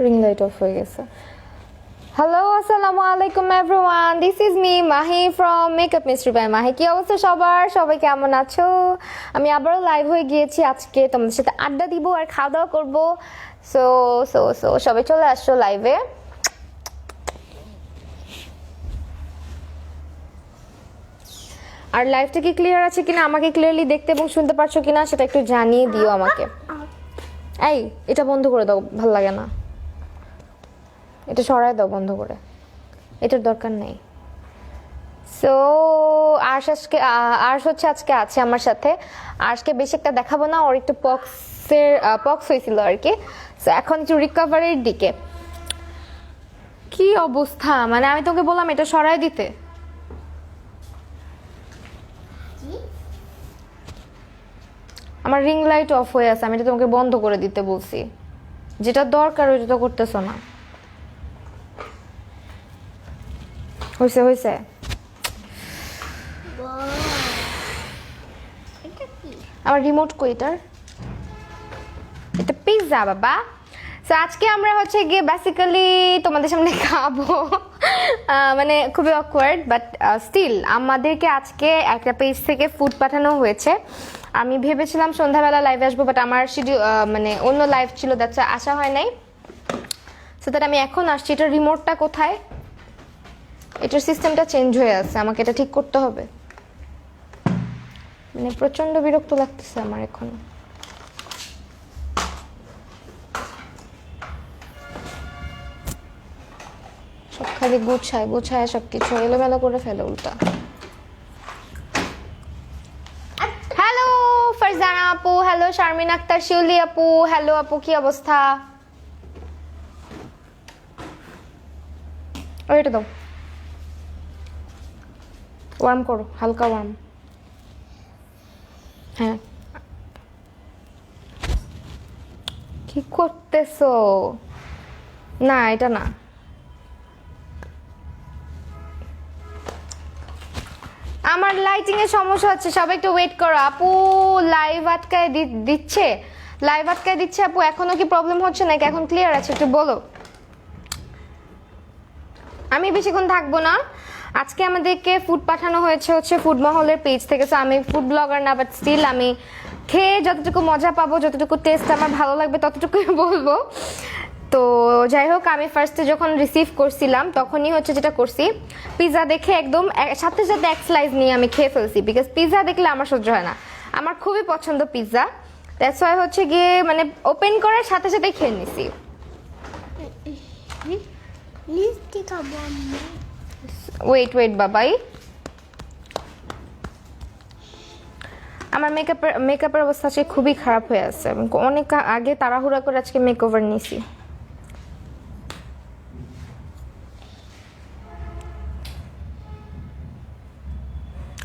Ring light off হয়ে গেছে। Hello, আসসালামু আলাইকুম everyone, this is me Mahi from makeup mystery by Mahi. কি অবস্থা সবার? সবাই কেমন আছো? আমি আবারও লাইভ হয়ে গিয়েছি আজকে তোমাদের সাথে আড্ডা দিব আর খাওয়া দাওয়া করবো। সো সো সো সবাই চলে আসছো লাইভে। আর লাইভটা কি ক্লিয়ার আছে কিনা, আমাকে ক্লিয়ারলি দেখতে এবং শুনতে পারছো কিনা সেটা একটু জানিয়ে দিও আমাকে। এই এটা বন্ধ করে দাও, ভাল লাগে না, এটা সরাই দাও বন্ধ করে, এটার দরকার নেই। সো আর্শ হচ্ছে আজকে আছে আমার সাথে। আর্শকে বেশি একটা দেখাবো না, ওর একটু পক্স হয়েছিল আর কি। সো এখন একটু রিকভারির দিকে। কি অবস্থা, মানে আমি তোকে বললাম এটা সরাই দিতে। আমার রিং লাইট অফ হয়ে আছে, আমি এটা তোমাকে বন্ধ করে দিতে বলছি। যেটা দরকার ওইটা তো করতেছো না। হয়েছে হয়েছে। আমার রিমোট কই এটার? এটা পিৎজা বাবা। সো আজকে আমরা হচ্ছে গিয়ে বেসিক্যালি তোমাদের সামনে খাবো, মানে খুবই অকওয়ার্ড বাট স্টিল আমাদেরকে আজকে একটা পেজ থেকে ফুড পাঠানো হয়েছে। আমি ভেবেছিলাম সন্ধ্যাবেলা লাইভে আসবো, বাট আমার শিডিউল মানে অন্য লাইভ ছিল, দ্যাটস আসা হয় নাই। সো দ্যাট আমি এখন আসছি। এটার রিমোটটা কোথায়? এটার সিস্টেমটা চেঞ্জ হয়ে আছে, আমাকে এটা ঠিক করতে হবে। মানে প্রচন্ড বিরক্ত লাগতেছে আমার এখন। সব খালি গুছায় সবকিছু এলোমেলো করে ফেলে উল্টা। হ্যালো ফারজানা আপু, হ্যালো শারমিন আক্তার, শিউলি আপু, হ্যালো আপু, কি অবস্থা? ওইটা দাও, ওয়ার্ম করো, হালকা ওয়ার্ম। হ্যাঁ, কি করতেছো? না এটা না, আমার লাইটিং এর সমস্যা হচ্ছে। সবাই একটু ওয়েট করো। আপু লাইভ আটকায় দিচ্ছে, লাইভ আটকায় দিচ্ছে আপু। এখনো কি প্রবলেম হচ্ছে নাকি এখন ক্লিয়ার আছে? একটু বলো। আমি বেশিক্ষণ থাকবো না। আজকে আমাদেরকে ফুড পাঠানো হয়েছে হচ্ছে ফুড মহলের পেজ থেকে। সো আমি ফুড ব্লগার না, বাট স্টিল আমি খেয়ে যতটুকু মজা পাবো, যতটুকু টেস্ট আমার ভালো লাগবে ততটুকুই বলবো। তো যাই হোক, আমি ফার্স্টে যখন রিসিভ করছিলাম তখনই হচ্ছে যেটা করছি, পিৎজা দেখে একদম সাথে সাথে এক স্লাইস নিয়ে আমি খেয়ে ফেলছি। বিকজ পিৎজা দেখলে আমার সহ্য হয় না, আমার খুবই পছন্দ পিৎজা। দ্যাটস ওয়াই হচ্ছে গিয়ে মানে ওপেন করার সাথে সাথে খেয়ে নিছি। ওয়েট বাবাই, আমার মেকআপের অবস্থা আজকে খুবই খারাপ হয়ে আছে। অনেক আগে তাড়াহুড়া করে আজকে মেকওভার নিছি।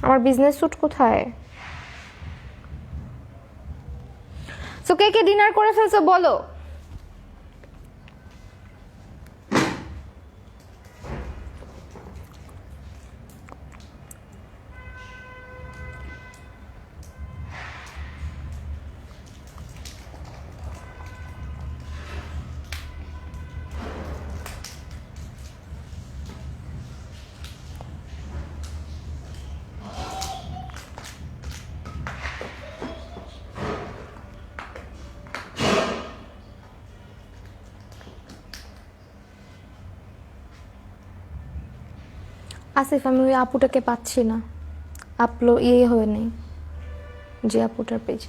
আমার বিজনেস স্যুট কোথায়? সো কে কে ডিনার করে ফেলছো বলো। আসিফ, আমি ওই আপুটাকে পাচ্ছি না, হয়ে নেই যে আপুটার পেজ।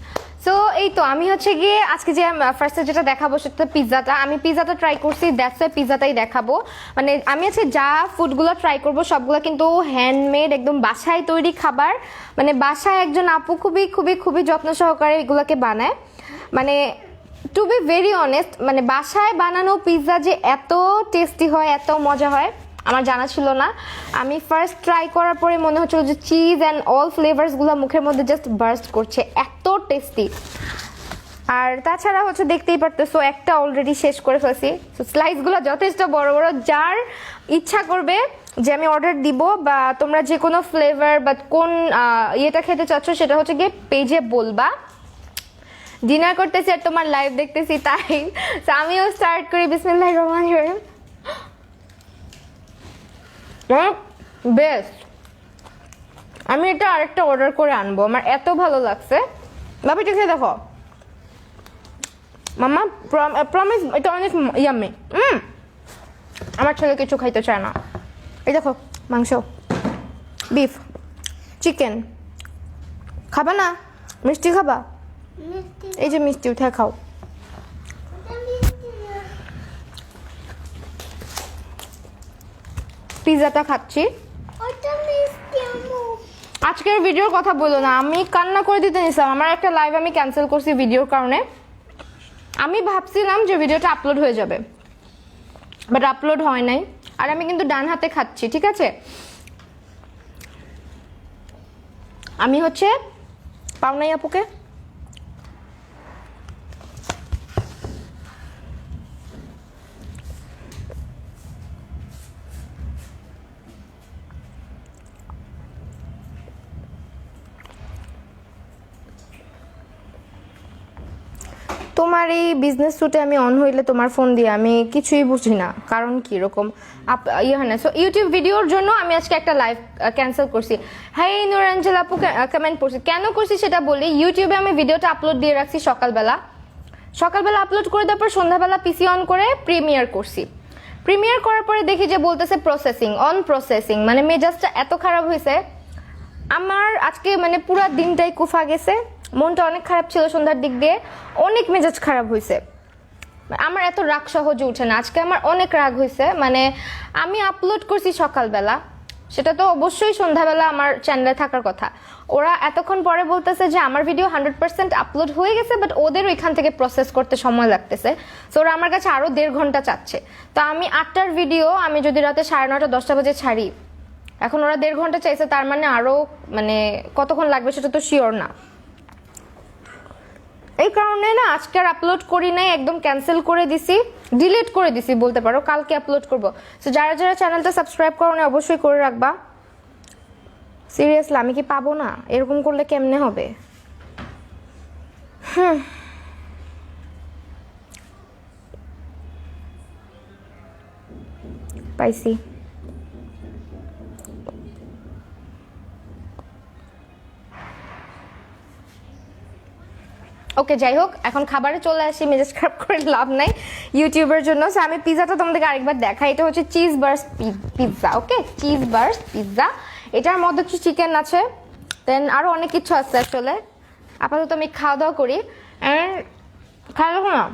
সো এই তো আমি হচ্ছে গিয়ে আজকে যে ফার্স্টে যেটা দেখাবো সেটা পিৎজাটা। আমি পিৎজাটা ট্রাই করছি, দ্যাটস ওয়াই পিৎজাটাই দেখাবো। মানে আমি আজকে যা ফুডগুলো ট্রাই করবো সবগুলো কিন্তু হ্যান্ডমেড, একদম বাসায় তৈরি খাবার। মানে বাসায় একজন আপু খুবই খুবই খুবই যত্ন সহকারে এগুলোকে বানায়। মানে টু বি ভেরি অনেস্ট, মানে বাসায় বানানো পিৎজা যে এত টেস্টি হয়, এত মজা হয় আমার জানা ছিল না। আমি ফার্স্ট ট্রাই করার পরে মনে হচ্ছিল যে চিজ অ্যান্ড অল ফ্লেভার্সগুলো মুখের মধ্যে জাস্ট বার্স্ট করছে, এত টেস্টি। আর তাছাড়া হচ্ছে দেখতেই পারতেছো একটা অলরেডি শেষ করে ফেলছি। সো স্লাইসগুলো যথেষ্ট বড় বড়। যার ইচ্ছা করবে যে আমি অর্ডার দিব বা তোমরা যে কোনো ফ্লেভার বা কোন ইয়েটা খেতে চাচ্ছ সেটা হচ্ছে গিয়ে পেজে বলবা, ডিনার করতেছি আর তোমার লাইভ দেখতেছি, তাই তো আমিও স্টার্ট করি। বিসমিল্লাহির রহমানির রহিম। বেস্ট। আমি এটা আরেকটা অর্ডার করে আনবো, আমার এত ভালো লাগছে। বাবা এটা খেয়ে দেখো মামা, প্রমিস এটা অনেক ইয়াম্মি। আমার ছেলে কিছু খাইতে চায় না। এই দেখো মাংস, বিফ, চিকেন। খাবা না? মিষ্টি খাবা? এই যে মিষ্টি উঠে খাও। পিৎজাটা খাচ্ছি। আজকের ভিডিওর কথা বলো না, আমি কান্না করে দিতে নিছিলাম। আমার একটা লাইভ আমি ক্যান্সেল করছি ভিডিওর কারণে। আমি ভাবছিলাম যে ভিডিওটা আপলোড হয়ে যাবে, বাট আপলোড হয় নাই। আর আমি কিন্তু ডান হাতে খাচ্ছি, ঠিক আছে? আমি হচ্ছে পাওনাই আপুকে তোমার এই বিজনেস স্যুটে আমি অন হইলে তোমার ফোন দিয়ে আমি কিছুই বুঝি না, কারণ কি রকম ইয়ে হয় না। সো ইউটিউব ভিডিওর জন্য আমি আজকে একটা লাইভ ক্যান্সেল করছি। হ্যাঁ নুরাঞ্জেল আপু কমেন্ট করছি, কেন করছি সেটা বলি। ইউটিউবে আমি ভিডিওটা আপলোড দিয়ে রাখছি সকালবেলা আপলোড করে দেওয়ার পর সন্ধ্যাবেলা পিসি অন করে প্রিমিয়ার করছি। প্রিমিয়ার করার পরে দেখি যে বলতেছে প্রসেসিং, মানে মেজাজটা এত খারাপ হয়েছে আমার আজকে, মানে পুরো দিনটাই কুফা গেছে। মনটা অনেক খারাপ ছিল, সন্ধ্যার দিক দিয়ে অনেক মেজাজ খারাপ হয়েছে। আমার এত রাগ সহজে উঠে না, আজকে আমার অনেক রাগ হয়েছে। মানে আমি আপলোড করছি সকালবেলা, সেটা তো অবশ্যই সন্ধ্যাবেলা আমার চ্যানেলে থাকার কথা। ওরা এতক্ষণ পরে বলতেছে যে আমার ভিডিও 100% আপলোড হয়ে গেছে, বাট ওদের ওইখান থেকে প্রসেস করতে সময় লাগতেছে। তো ওরা আমার কাছে আরও 1.5 ঘন্টা চাচ্ছে। তো আমি 8টার ভিডিও আমি যদি রাতে 9:30 10টা বাজে ছাড়ি, এখন ওরা 1.5 ঘন্টা চাইছে, তার মানে আরও মানে কতক্ষণ লাগবে সেটা তো শিওর না। এই কারণে না আজকে আর আপলোড করি নাই, একদম ক্যান্সেল করে দিছি, ডিলিট করে দিছি বলতে পারো। কালকে আপলোড করব। সো যারা যারা চ্যানেলটা সাবস্ক্রাইব করো না অবশ্যই করে রাখবা। সিরিয়াসলি আমি কি পাবো না? এরকম করলে কেমনে হবে? পাইছি। ওকে, যাই হোক, এখন খাবারে চলে আসি। মেজাজ খারাপ করে লাভ নাই ইউটিউবের জন্য। সো আমি পিৎজাটা তোমাদেরকে আরেকবার দেখাই। এটা হচ্ছে চিজ বার্স্ট পিৎজা। ওকে, চিজ বার্স্ট পিৎজা। এটার মধ্যে কিছু চিকেন আছে, দেন আরও অনেক কিছু আছে। আসলে আপাতত আমি খাওয়া দাওয়া করি। খাওয়া দেখো না,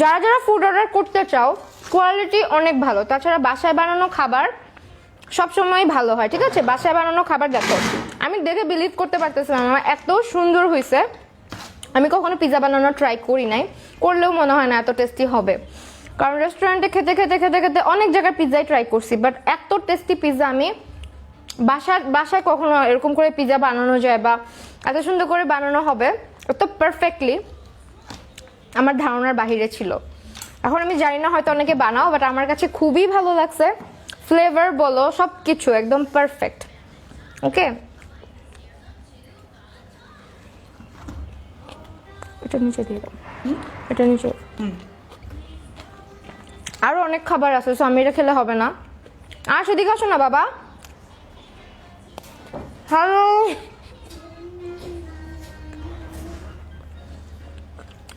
যারা যারা ফুড অর্ডার করতে চাও কোয়ালিটি অনেক ভালো। তাছাড়া বাসায় বানানো খাবার সবসময় ভালো হয়, ঠিক আছে? বাসায় বানানো খাবার দেখো, আমি দেখে বিলিভ করতে পারতেছিলাম আমার এত সুন্দর হয়েছে। আমি কখনো পিৎজা বানানো ট্রাই করি নাই, করলেও মনে হয় না এত টেস্টি হবে। কারণ রেস্টুরেন্টে খেতে খেতে খেতে খেতে অনেক জায়গায় পিৎজাই ট্রাই করছি, বাট এত টেস্টি পিৎজা আমি বাসায় কখনো এরকম করে পিৎজা বানানো যায় বা এত সুন্দর করে বানানো হবে এত পারফেক্টলি আমার ধারণার বাহিরে ছিল। এখন আমি জানি না, হয়তো অনেকে বানাও, বাট আমার কাছে খুবই ভালো লাগছে। ফ্লেভার বলো সব কিছু একদম পারফেক্ট। ওকে, এটা নিচে দিয়ে দাও, এটা নিচে। আরো অনেক খাবার আছে, সো আমি এটা খেলে হবে না। আর সেদিকে আসো না বাবা। হ্যালো,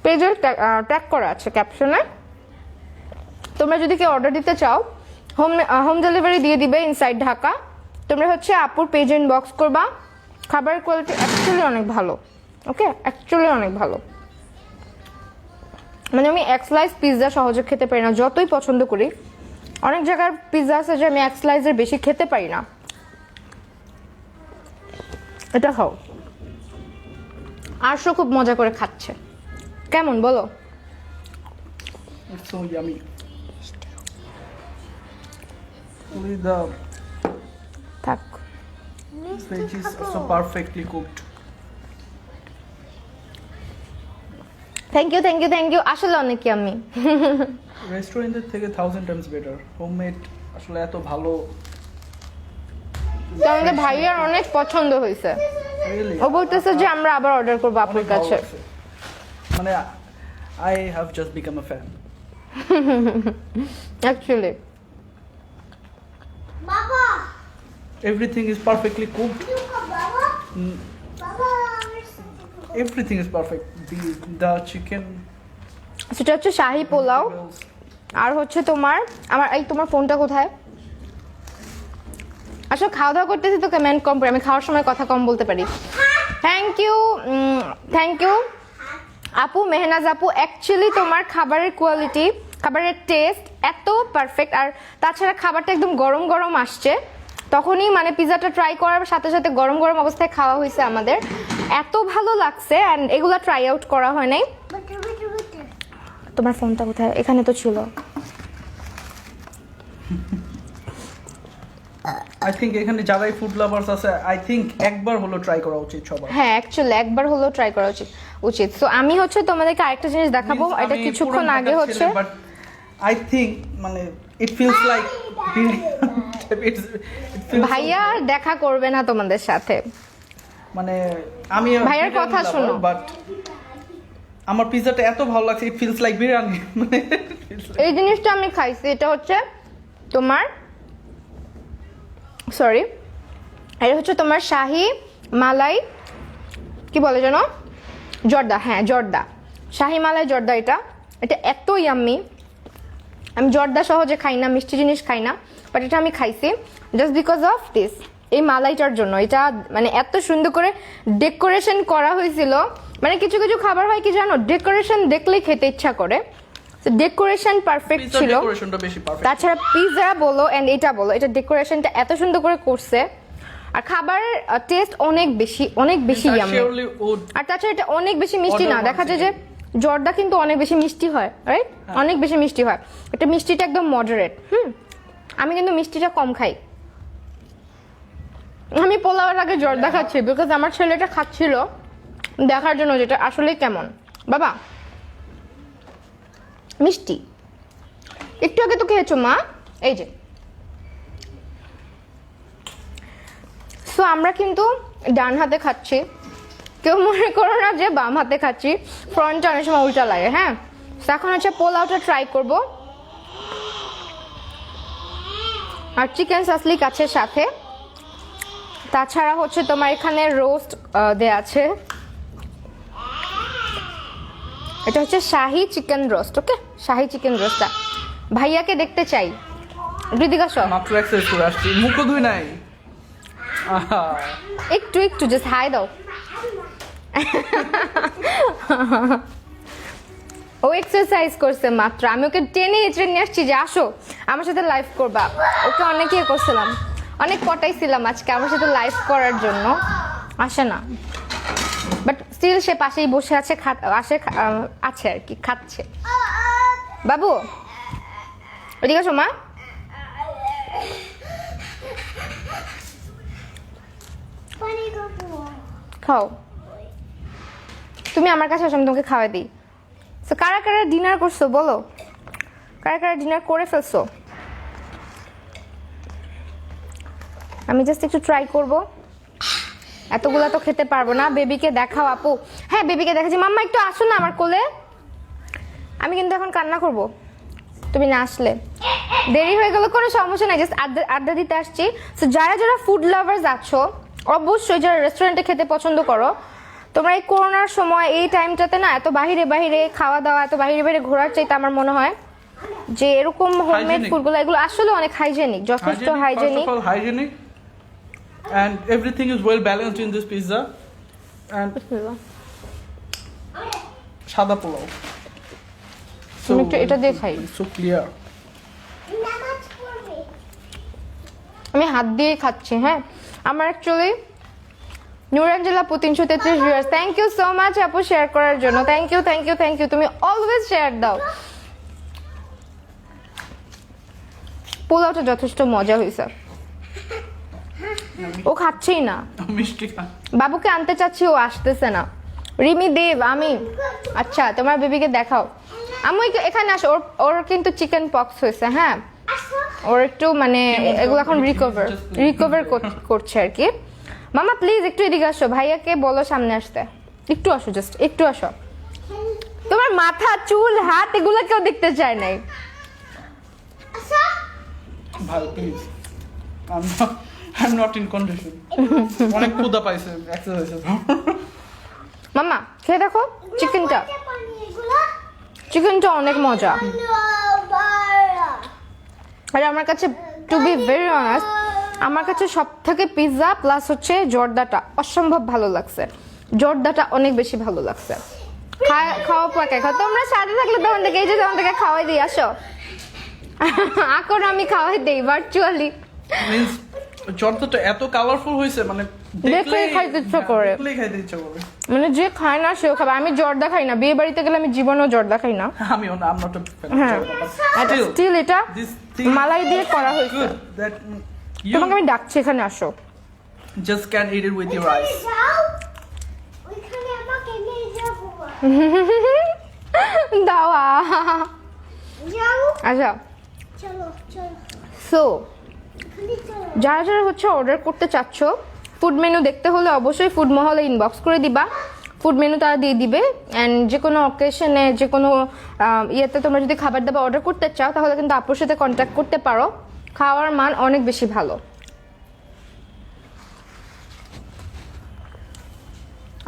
পেজের ট্যাগ করা আছে ক্যাপশনে। তোমরা যদি কেউ অর্ডার দিতে চাও হোম ডেলিভারি দিয়ে দিবে ইনসাইড ঢাকা। তোমরা হচ্ছে আপুর পেজ ইনবক্স করবা। খাবারের কোয়ালিটি অ্যাকচুয়ালি অনেক ভালো। ওকে, অ্যাকচুয়ালি অনেক ভালো। মানে আমি এক স্লাইস পিৎজা সহজে খেতে পারি না, যতই পছন্দ করি। অনেক জায়গার পিৎজা আছে যে আমি এক স্লাইসের বেশি খেতে পারি না। এটা খাও। আরশো খুব মজা করে খাচ্ছে। কেমন বলো? It's so yummy. Only the থাক। veg is so perfectly cooked. Thank you thank you thank you. আসলে অনেক আমি রেস্টুরেন্টের থেকে 1000 times better. হোমমেড আসলে এত ভালো। আমাদের ভাইয়ার অনেক পছন্দ হয়েছে। Really? ও বলতেছে যে আমরা আবার অর্ডার করবো আপুর অনেক ভালো কাছে লাগছে। মানে I have just become a fan. Actually Baba, Everything is perfectly cooked. look at Baba. Mm, Baba, where's something? Everything is perfect. The chicken. সেটা হচ্ছে শাহি পোলাও vegetables. আর হচ্ছে তোমার তোমার ফোনটা কোথায় আসলে খাওয়া দাওয়া করতেছি তো কমেন্ট কম করে আমি খাওয়ার সময় কথা কম বলতে পারি থ্যাংক ইউ আপু মেহনাজ আপু অ্যাকচুয়ালি তোমার খাবারের কোয়ালিটি খাবারের টেস্ট এত পারফেক্ট আর তাছাড়া খাবারটা একদম গরম গরম আসছে তখনই মানে পিজাটা ট্রাই করার সাথে সাথে গরম গরম অবস্থায় খাওয়া হয়েছে আমাদের এত ভালো লাগছে অ্যান্ড এগুলো ট্রাই আউট করা হয় নাই Butter. তোমার ফোনটা কোথায় এখানে তো ছিল I think এখানে যারাই ফুড লাভার্স আছে I think একবার হলো ট্রাই করা উচিত সবার। হ্যাঁ অ্যাকচুয়ালি একবার হলেও ট্রাই করা উচিত সো আমি হচ্ছে তোমাদেরকে আরেকটা জিনিস দেখাবো Means এটা আমি কিছুক্ষণ পুরান আগে ঢাকার হচ্ছে ছেলে, but I think মানে it feels like ভাইয়া আর দেখা করবে না তোমাদের সাথে মানে আমি ভাইয়ার কথা শোনো। বাট আমার পিজাটা এত ভালো লাগছে it feels like বিরিয়ানি মানে এই জিনিসটা আমি খাইছি এটা হচ্ছে তোমার সরি এটা হচ্ছে তোমার শাহি মালাই কি বলে জানো জর্দা হ্যাঁ জর্দা শাহি মালাই জর্দা এটা এত ইয়াম্মি আমি জর্দা সহজে খাই না মিষ্টি জিনিস খাই না বাট এটা আমি খাইছি জাস্ট বিকজ অফ দিস এই মালাইটার জন্য এটা মানে এত সুন্দর করে ডেকোরেশন করা হয়েছিল মানে কিছু কিছু খাবার হয় কি জানো ডেকোরেশন দেখলেই খেতে ইচ্ছা করে ডেকোরেশন পারফেক্ট পিজার ছিল ডেকোরেশনটা বেশি পারফেক্ট। তাছাড়া পিৎজা বলো এন্ড এটা বলো এটা ডেকোরেশনটা এত সুন্দর করে করছে আর খাবারের টেস্ট অনেক বেশি ইয়াম্মি Surely would আর তাছাড়া এটা অনেক বেশি মিষ্টি না Order দেখা যায় যে জর্দা কিন্তু অনেক বেশি মিষ্টি হয় রাইট অনেক বেশি মিষ্টি হয় এটা মিষ্টিটা একদম মডারেট আমি কিন্তু মিষ্টিটা কম খাই আমি পোলাওয়ের আগে জর্দা খাচ্ছি বিকজ আমার ছেলেটা খাচ্ছিল দেখার জন্য যেটা আসলে কেমন বাবা মিষ্টি একটু আগে তো খেয়েছো মা এই যে সো আমরা কিন্তু ডান হাতে খাচ্ছি কেউ মনে করো না যে বাম হাতে খাচ্ছি ফ্রন্টটা অনেক সময় উল্টা লাগে হ্যাঁ এখন হচ্ছে পোলাওটা ট্রাই করব আর চিকেন সাসলি কাছের সাথে তাছাড়া হচ্ছে তোমার এখানে রোস্ট দেয়া আছে এটা হচ্ছে শাহি চিকেন রোস্ট ওকে শাহি চিকেন রোস্টটা ভাইয়াকে দেখতে চাই ঋতিকা সব মাত্র এক্সারসাইজ করে আসছি মুখও ধুই নাই আহা একটু জাস্ট হাই দাও ও এক্সারসাইজ করছে মাত্র আমি ওকে টেনে হেঁচড়ে নিয়ে আসছি যে আসো আমার সাথে লাইভ করবা ওকে অনেক ইয়ে করছিলাম অনেক পটাইছিলাম আজকে আমার সাথে লাইভ করার জন্য আসে না বাট স্টিল সে পাশেই বসে আছে আছে আর কি খাচ্ছে বাবু ওদিকে আসো মা Funny go to খাও তুমি আমার কাছে আসো আমি তোমাকে খাওয়াই দিই তো কারা কারা ডিনার করছো বলো কারা কারা ডিনার করে ফেলছো আমি জাস্ট একটু ট্রাই করব এতগুলা তো খেতে পারবো না বেবিকে দেখাও আপু হ্যাঁ বেবিকে দেখাচ্ছি মাম্মা একটু আসো না আমার কোলে আমি কিন্তু এখন কান্না করব তুমি না আসলে দেরি হয়ে গেল কোনো সমস্যা নাই জাস্ট আড্ডা দিতে আসছি সো যারা যারা ফুড লাভার্স আছো অবশ্যই যারা রেস্টুরেন্টে খেতে পছন্দ করো তোমরা এই করোনার সময় এই টাইমটাতে না এত বাইরে খাওয়া দাওয়া এত বাইরে ঘোরার চাইতে আমার মনে হয় যে এরকম হোমমেড Hygienic. ফুডগুলো এগুলো আসলে অনেক হাইজেনিক যথেষ্ট hygienic First of all, hygienic and everything is well balanced in this pizza and সাদা পোলাও আমি একটু এটা দিয়ে খাই so clear Namaz for me. আমি হাত দিয়ে খাচ্ছি হ্যাঁ আমার অ্যাকচুয়ালি নুরাঞ্জেল আপু 333 viewers thank you so much আপু শেয়ার করার জন্য থ্যাংক ইউ তুমি অলওয়েজ শেয়ার দাও পোলাওটা যথেষ্ট মজা হয়েছে ও খাচ্ছেই না মিষ্টি খা বাবুকে আনতে চাচ্ছি ও আসতেছে না রিমি দেব আমি আচ্ছা তোমার বেবিকে দেখাও আমি এখানে আসো ওর কিন্তু চিকেন পক্স হয়েছে হ্যাঁ ওর একটু মানে এগুলো এখন রিকভার করছে আর কি মামা প্লিজ একটু এদিকে আসো, ভাইয়াকে বলো সামনে আসতে। একটু আসো, জাস্ট একটু আসো। তোমার মাথা, চুল, হাত এগুলো কেউ দেখতে চায় নাই। ভাই please, I am not in condition. অনেক ক্ষুধা পাইছে এক্সারসাইজের। মামা খেয়ে দেখো চিকেনটা, চিকেনটা অনেক মজা। আর আমার কাছে টু বি ভেরি অনেস্ট, আমার কাছে সব থেকে পিৎজা প্লাস হচ্ছে জর্দাটা অসম্ভব ভালো লাগছে। জর্দাটা অনেক বেশি ভালো লাগছে। খাওয়া পাকে খাও, তোমরা সাথে থাকলে তখন থেকে এই যে তখন থেকে খাওয়াই দিই, আসো। এখন আমি খাওয়াই দেই ভার্চুয়ালি। মিন্স জর্দাটা এত কালারফুল হয়েছে, মানে দেখলেই খাইতে ইচ্ছা করে। দেখলেই খাইতে ইচ্ছা করে। মানে যে খায় না সেও খাবে। আমি জর্দা খাই না, বিয়ে বাড়িতে গেলে আমি জীবনেও জর্দা খাই না। আমিও না, আই এম নট হ্যাঁ, স্টিল এটা this thing মালাই দিয়ে করা হয়েছে। good that you তোমাকে আমি ডাকছি, এখানে আসো। just can eat it with your eyes. ওইখানে আমাকে নিয়ে যাবো। দাওয়া যাও, আচ্ছা। চলো চলো, সো এখানে চলো। যারা যারা হচ্ছে অর্ডার করতে চাচ্ছ, ফুড মেনু দেখতে হলে অবশ্যই ফুড মহলে ইনবক্স করে দিবা। ফুড মেনু তারা দিয়ে দিবে। অ্যান্ড যে কোনো অকেশনে, যে কোনো ইয়েতে তোমরা যদি খাবার দাবার অর্ডার করতে চাও তাহলে কিন্তু আপুর সাথে কন্ট্যাক্ট করতে পারো। খাওয়ার মান অনেক বেশি ভালো।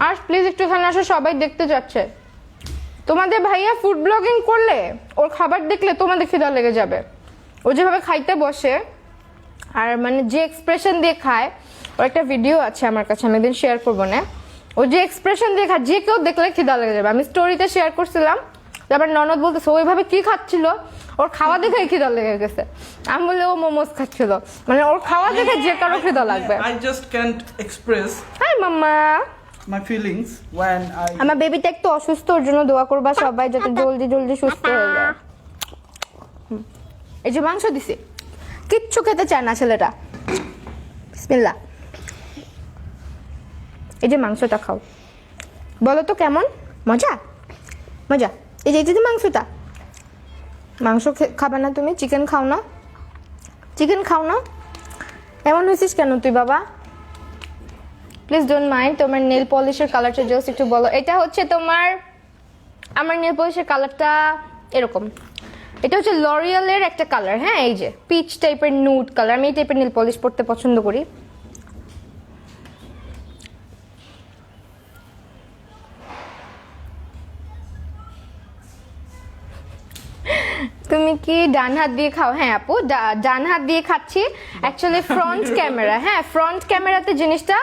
আর প্লিজ একটু এখানে আসো, সবাই দেখতে যাচ্ছে। তোমাদের ভাইয়া ফুড ব্লগিং করলে ওর খাবার দেখলে তোমাদের খিদা লেগে যাবে। ও যেভাবে খাইতে বসে আর মানে যে এক্সপ্রেশন দিয়ে খায়, ওর একটা ভিডিও আছে আমার কাছে, আমি একদিন শেয়ার করবো না। ও যে এক্সপ্রেশন দিয়ে খায়, যে কেউ দেখলে খিদা লেগে যাবে। আমি স্টোরিতে শেয়ার করছিলাম, তারপর ননদ বলতেছে ওইভাবে কি খাচ্ছিল, ওর খাওয়া দেখে খিদা লেগে গেছে। আমি বললে ও মোমোস খাচ্ছিল, মানে ওর খাওয়া দেখে যে কারো খিদা লাগবে। I just can't express hi মাম্মা, my feelings when I আমার বেবিটা একটু অসুস্থ, ওর জন্য দোয়া করবা সবাই যাতে জলদি জলদি সুস্থ হয়ে যায়। এই যে মাংস দিছি, কিচ্ছু খেতে চায় না ছেলেটা। বিসমিল্লাহ। এই যে মাংসটা খাও, বলো তো কেমন মজা? মজা। এই যে মাংসটা, মাংস খাবে না তুমি? চিকেন খাও না? চিকেন খাও না? এমন হয়েছিস কেন তুই বাবা? Please don't mind. তোমার নেল পলিশের কালারটা জাস্ট একটু বলো। এটা হচ্ছে তোমার, আমার নেল পলিশের কালারটা এরকম। এটা হচ্ছে লরিয়ালের একটা কালার। হ্যাঁ, এই যে পিচ টাইপের নুড কালার। আমি এই টাইপের নেল পলিশ পরতে পছন্দ করি। তুমি কি ডান হাত দিয়ে খাও? হ্যাঁ আপু, ডান হাত দিয়ে খাচ্ছি। অ্যাকচুয়ালি ফ্রন্ট ক্যামেরা, হ্যাঁ ফ্রন্ট ক্যামেরাতে জিনিসটা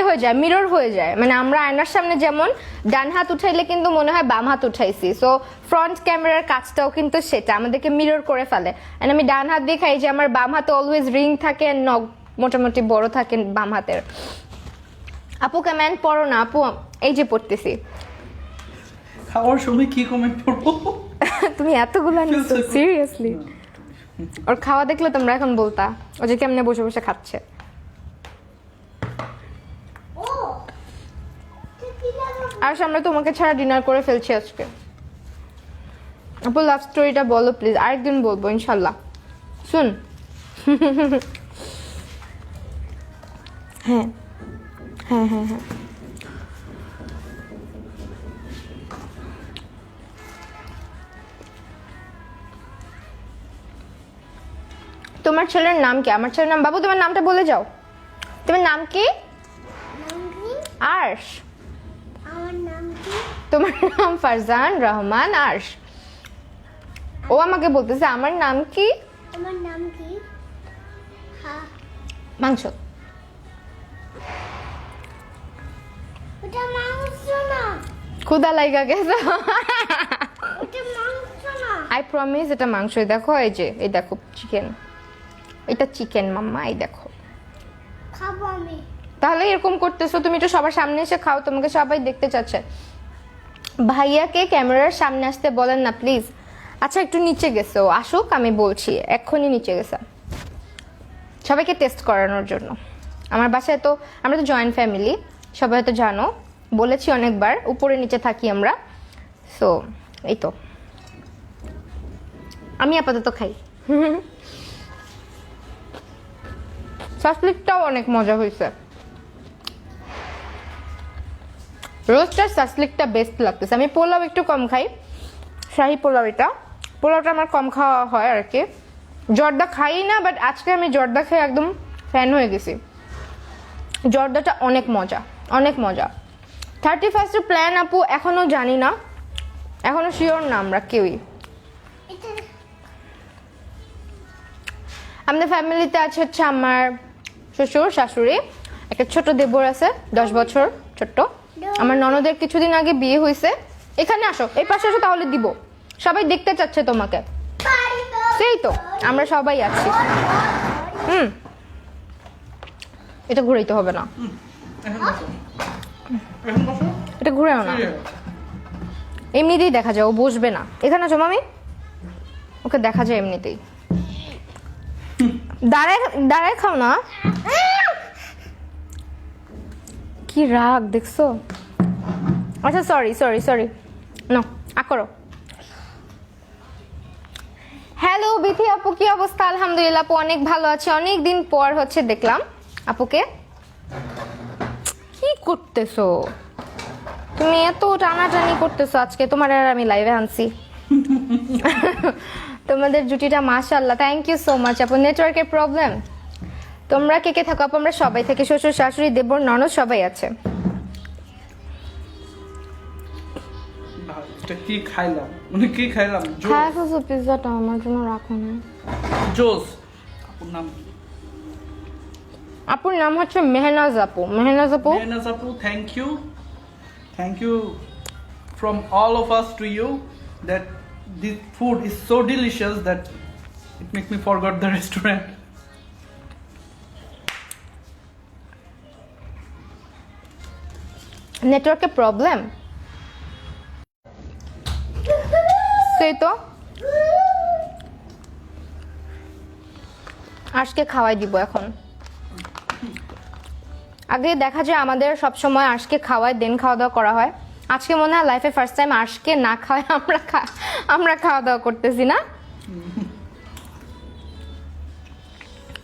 হয়ে যায়, মিরর হয়ে যায়। মানে আমরা আয়নার সামনে যেমন ডান হাত উঠাইলে কিন্তু মনে হয় বাম হাত উঠাইছি। সো ফ্রন্ট ক্যামেরার কাজটাও কিন্তু সেটা আমাদেরকে মিরর করে ফেলে। এন্ড আমি ডান হাত দিয়ে খাই, যে আমার বাম হাতে অলওয়েজ রিং থাকে, নখ মোটামুটি বড় থাকে বাম হাতের। আপু কমেন্ট পড়ো না আপু, এই যে পড়তেছি। খাওয়ার সময় কি কমেন্ট করবো? তুমি এতগুলো নিচ্ছ সিরিয়াসলি? ওর খাওয়া দেখলে তোমরা এখন বলতা ও যে কেমনে বসে বসে খাচ্ছে। ও কি লাগাবো? আর আমরা তোমাকে ছাড়া ডিনার করে ফেলছি আজকে। আপু লাভ স্টোরিটা বলো প্লিজ। আরেকদিন বলবো ইনশাল্লাহ। শুন, হ্যাঁ হ্যাঁ হ্যাঁ হ্যাঁ, তোমার ছেলের নাম কি? আমার ছেলের নাম বাবু। তোমার নামটা বলে যাও, তোমার নাম কি? নাম কি? আর্শ। আমার নাম কি? তোমার নাম ফারজান রহমান আর্শ। ও আমাকে বলতেছে আমার নাম কি? আমার নাম কি? হ্যাঁ, মাংস। ওটা মাংস না, ক্ষুদা লাইগা গেছে। ওটা মাংস না। আই প্রমিস এটা মাংস। দেখো এই যে, এই দেখো চিকেন, এটা চিকেন মাম্মা, এই দেখো। খাবো আমি। তাহলে এরকম করতেছো তুমি? তো সবার সামনে এসে খাও, তোমাকে সবাই দেখতে চাচ্ছে। ভাইয়াকে ক্যামেরার সামনে আসতে বলেন না প্লিজ। আচ্ছা একটু নিচে গেছে, ও আসুক, আমি বলছি এক্ষুনি নিচে গেছে সবাইকে টেস্ট করানোর জন্য। আমার বাসায় তো, আমরা তো জয়েন্ট ফ্যামিলি, সবাই হয়তো জানো, বলেছি অনেকবার, উপরে নিচে থাকি আমরা। সো এই তো, আমি আপাতত খাই। সস লিকটাও অনেক মজা হয়েছে। রোস্টার সাসলিকটা বেস্ট লাগতেছে। আমি পোলাও একটু কম খাই, শাহি পোলাও এটা, পোলাওটা আমার কম খাওয়া হয় আর কি। জর্দা খাই না, বাট আজকে আমি জর্দা খেয়ে একদম ফ্যান হয়ে গেছি। জর্দাটা অনেক মজা, অনেক মজা। 31st প্ল্যান আপু এখনো জানি না, এখনো শিওর না আমরা কেউই। এটা আমাদের ফ্যামিলিতে আছে হচ্ছে আমার শ্বশুর শাশুড়ি, একটা ছোট দেবর আছে 10 বছর ছোট্ট। আমার ননদের কিছুদিন আগে বিয়ে হয়েছে। এখানে আসো, এই পাশে আসো, তাহলে দিব। সবাই দেখতে চাচ্ছে তোমাকে। সেই তো আমরা সবাই আছি। এটা ঘুরাইতে হবে না, এখন বসো, এখন বসো। এটা ঘুরেও না, এমনিতেই দেখা যায় ও বসবে না। এখানে আসো মামি, ওকে দেখা যায় এমনিতেই। দাঁড়ায় দাঁড়ায় খাও না, কি রাগ দেখছো। আচ্ছা সরি সরি সরি, নো করো। হ্যালো বিথি আপু, কি অবস্থা? আলহামদুলিল্লাহ আপু অনেক ভালো আছে, অনেক দিন পর হচ্ছে দেখলাম আপুকে। কি করতেছো তুমি? এত টানাটানি করতেছো আজকে, তোমার আর আমি লাইভে আনছি। তোমাদের জুটিটা মাশাআল্লাহ, থ্যাংক ইউ সো মাচ আপু। নেটওয়ার্কের প্রবলেম? তোমরা কে কে থাকো আপু? আমরা সবাই থেকে, শ্বশুর শাশুড়ি দেবর ননদ সবাই আছে। ভাই, এটা কি খাইলাম, মানে কি খাইলাম? খায় ফেলছো পিৎজাটা, আমার জন্য রাখো না। জোস। আপুর নাম কি? আপুর নাম হচ্ছে মেহনাজ আপু। মেহনাজ আপু, Mehnaz Apu, thank you from all of us to you, that this food is so delicious that it makes me forget the restaurant. নেটওয়ার্কের প্রবলেম সেই তো। আজকে খাওয়াই দিব এখন। আগে দেখা যায় আমাদের সব সময় আজকে খাওয়ায়, দেন খাওয়া দাওয়া করা হয়। আজকে মনে হয় লাইফে ফার্স্ট টাইম আজকে না খাওয়ায় আমরা খাওয়া দাওয়া করতেছি না।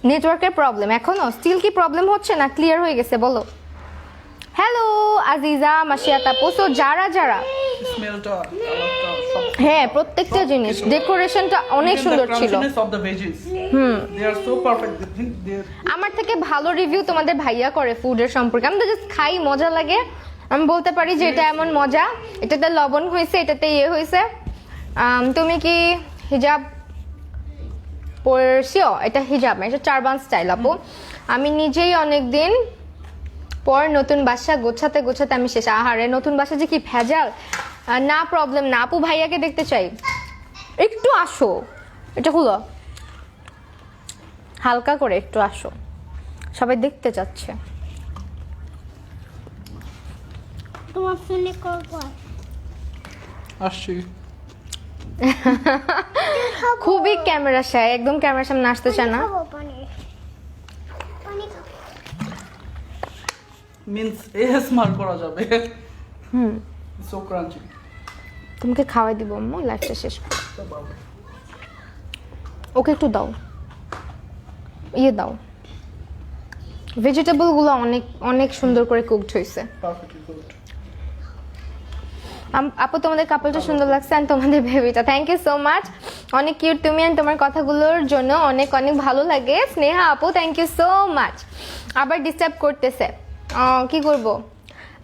নেটওয়ার্কের প্রবলেম এখনো স্টিল কি প্রবলেম হচ্ছে না ক্লিয়ার হয়ে গেছে বলো? হ্যালো আজিজা মাসিয়াত আপু। সো যারা যারা স্মেলটা, কালারটা, সব হ্যাঁ প্রত্যেকটা জিনিস, ডেকোরেশনটা অনেক সুন্দর ছিল। of the veggies. They are so perfect. They think they আমার থেকে ভালো রিভিউ তোমাদের ভাইয়া করে ফুডের সম্পর্কে। আমি তো জাস্ট খাই, মজা লাগে। আমি বলতে পারি যে এটা এমন মজা, এটাতে লবণ হয়েছে, এটাতে ইয়ে হয়েছে। তুমি কি হিজাব পরছিও? এটা হিজাব না, এটা চারবান স্টাইল আপু। আমি নিজেই অনেকদিন পর নতুন বাসা গোছাতে গোছাতে আমি শেষ। আহারে নতুন বাসা যে কি ভেজাল। না প্রবলেম না আপু, ভাইয়াকে দেখতে চাই। একটু আসো, এটা হলো হালকা করে একটু আসো, সবাই দেখতে চাচ্ছে। তোমার ফোনে কল কর। আসছি। খুবই ক্যামেরা শায়, একদম ক্যামেরার সামনে আসতে চায় না। খাবো পানি। পানি খাবো। Means ASMR করা যাবে। So crunchy. তোমাকে খাওয়াই দিব আম্মু, লাইফটা শেষ করো। ওকে একটু দাও, ইয়ে দাও। ভেজিটেবল গুলো অনেক অনেক সুন্দর করে কুকড হয়েছে। Perfectly cooked. আপু তোমাদের কাপলটা সুন্দর লাগছে, আর তোমাদের বেবিটা, থ্যাংক ইউ সো মাচ। অনেক কিউট তুমি, আর তোমার কথাগুলোর জন্য অনেক অনেক ভালো লাগে। স্নেহা আপু থ্যাংক ইউ সো মাচ। আবার ডিস্টার্ব করতেছে, কি করব?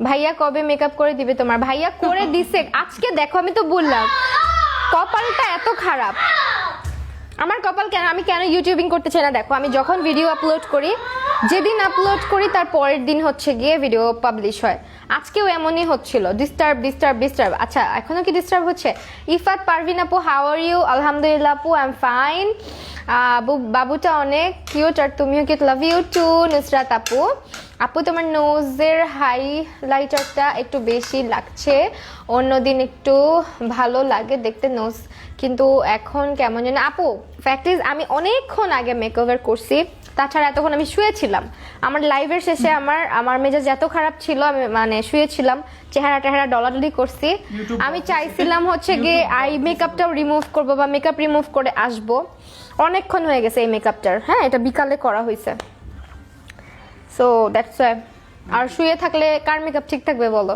ভাইয়া কবে মেকআপ করে দিবে তোমার? ভাইয়া করে দিছে আজকে। দেখো আমি তো বললাম কপালটা এত খারাপ আমার। কপাল কেন, আমি কেন ইউটিউবিং করতে চাই না? দেখো আমি যখন ভিডিও আপলোড করি, যেদিন আপলোড করি তার পরের দিন হচ্ছে গিয়ে ভিডিও পাবলিশ হয়। আজকেও এমনই হচ্ছিল, ডিস্টার্ব ডিস্টার্ব ডিস্টার্ব। আচ্ছা এখনো কি ডিস্টার্ব হচ্ছে? ইফাত পারভিন আপু হাউ আর ইউ? আলহামদুলিল্লাহ আপু আই এম ফাইন। বাবুটা অনেক কিউট, আর তুমিও cute, love you too. Nusrat আপু, আপু তোমার নোজের হাইলাইটারটা একটু বেশি লাগছে, অন্যদিন একটু ভালো লাগে দেখতে নোজ, কিন্তু এখন কেমন যেন। আপু ফ্যাক্ট ইজ আমি অনেকক্ষণ আগে মেকওভার করছি, তাছাড়া এতক্ষণ আমি শুয়েছিলাম। আমার লাইভের শেষে আমার মেজাজ এত খারাপ ছিল, আমি মানে শুয়েছিলাম, চেহারা টেহারা ডলাডলি করছি। আমি চাইছিলাম হচ্ছে গিয়ে আই মেকআপটাও রিমুভ করবো বা মেকআপ রিমুভ করে আসবো। অনেকক্ষণ হয়ে গেছে এই মেকআপটার। হ্যাঁ এটা বিকালে করা হয়েছে, সো দ্যাটস ওয়াই আর শুয়ে থাকলে কার মেকআপ ঠিক থাকবে বলো?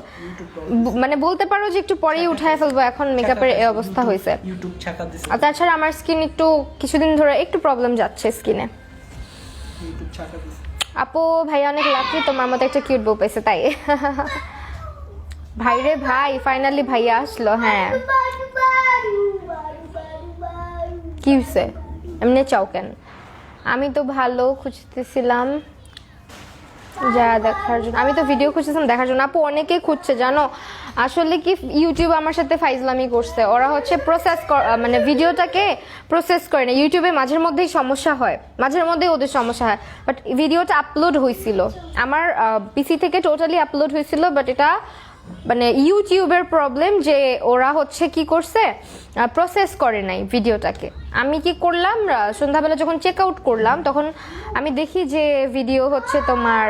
মানে বলতে পারো যে একটু পরেই উঠায় ফেলবো, এখন মেকআপের এই অবস্থা হয়েছে। ইউটিউব ছাকা দিছে, আর তাছাড়া আমার স্কিন একটু কিছুদিন ধরে একটু প্রবলেম যাচ্ছে স্কিনে। ইউটিউব ছাকা দিছে। আপু ভাই অনেক লাকি, তোমার মতো একটা কিউট বউ পেয়েছে তাই। ভাই রে ভাই, ফাইনালি ভাইয়া আসলো। হ্যাঁ কি হয়েছে এমনি চাও কেন? আমি তো ভালো খুঁজতেছিলাম যা দেখার জন্য, আমি তো ভিডিও খুঁজতেছিলাম দেখার জন্য। আপু অনেকে খুঁজছে জানো, আসলে কি ইউটিউব আমার সাথে ফাইজলামি করছে। ওরা হচ্ছে মানে ভিডিওটাকে প্রসেস করে না। ইউটিউবে মাঝের মধ্যেই সমস্যা হয়, মাঝের মধ্যেই ওদের সমস্যা হয়। বাট ভিডিওটা আপলোড হয়েছিল আমার পিসি থেকে, টোটালি আপলোড হয়েছিল, বাট এটা মানে ইউটিউবের প্রবলেম যে ওরা হচ্ছে কি করছে, প্রসেস করে নাই ভিডিওটাকে। আমি কি করলাম, সন্ধ্যাবেলা যখন চেক আউট করলাম তখন আমি দেখি যে ভিডিও হচ্ছে তোমার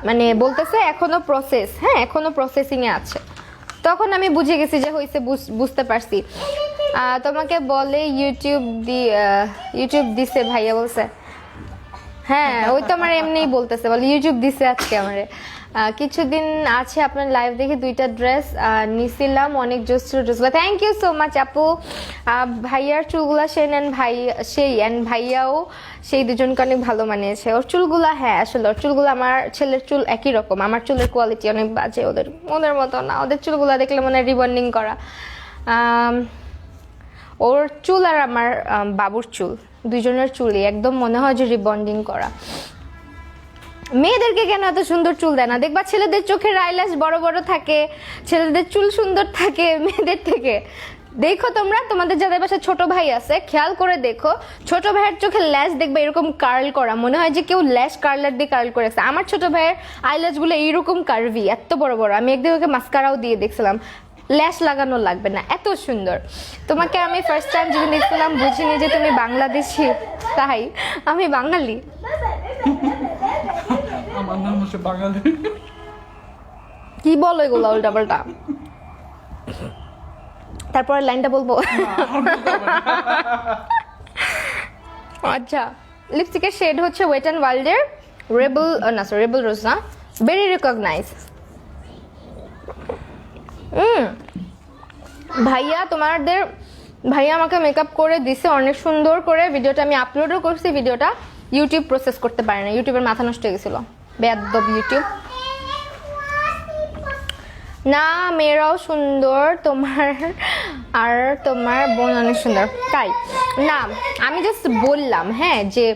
মানে বলতেছে এখনো প্রসেস, হ্যাঁ এখনো প্রসেসিং এ আছে। তখন আমি বুঝে গেছি যে হয়েছে, বুঝতে পারছি। তোমাকে বলে ইউটিউব দিছে ভাইয়া বলছে। হ্যাঁ ওই তো আমার এমনিই বলতেছে, বলে ইউটিউব দিছে আজকে আমারে। কিছুদিন আছে আপনার লাইভ দেখে 2টা ড্রেস নিছিলাম, অনেক জোস ছিল। থ্যাংক ইউ সো মাচ আপু। ভাইয়ার চুলগুলা ভাইয়াও সেই দুজনকে অনেক ভালো মানিয়েছে। ওর চুলগুলা, হ্যাঁ আসলে ওর চুলগুলো আমার ছেলের চুল একই রকম। আমার চুলের কোয়ালিটি অনেক বাজে, ওদের মতো না। ওদের চুলগুলা দেখলে মনে হয় রিবন্ডিং করা। ওর চুল আর আমার বাবুর চুল, দুজনের চুলই একদম মনে হয় যে রিবন্ডিং করা। মেয়েদেরকে কেন এত সুন্দর চুল দেয় না? দেখবা ছেলেদের চোখের আইল্যাশ বড় বড় থাকে, ছেলেদের চুল সুন্দর থাকে মেয়েদের থেকে। দেখো তোমরা, তোমাদের যাদের বাসায় ছোট ভাই আছে খেয়াল করে দেখো, ছোট ভাইয়ের চোখের ল্যাশ দেখবে এরকম কার্ল করা, মনে হয় যে কেউ ল্যাশ কার্লার দিয়ে কার্ল করেছে। আমার ছোট ভাইয়ের আইল্যাশ গুলো এইরকম কার্ভি, এত বড় বড়। আমি একদিন ওকে মাস্কারাও দিয়ে দেখছিলাম, ল্যাশ লাগানো লাগবে না, এত সুন্দর। তোমাকে আমি ফার্স্ট টাইম যেদিন দেখছিলাম বুঝিনি যে তুমি বাংলাদেশি, তাই আমি বাঙালি। আমার নাম হচ্ছে বাঙালি। কি বলো এগুলো উল্টা পাল্টা? তারপরে লাইনটা বলবো? আচ্ছা, লিপস্টিকের শেড হচ্ছে ওয়েট অ্যান্ড ওয়াইল্ডের রেবল রোজ না, ভেরি রিকগনাইজ। ভাইয়া আমাকে মেকআপ করে দিছে অনেক সুন্দর করে। ভিডিওটা আমি আপলোডও করছি, ভিডিওটা ইউটিউব প্রসেস করতে পারে না, ইউটিউবের মাথা নষ্ট হয়ে গেছিল। বেয়াদব ইউটিউব। না মেয়েরাও সুন্দর, তোমার বোন অনেক সুন্দর। তাই না, আমি জাস্ট বললাম হ্যাঁ যে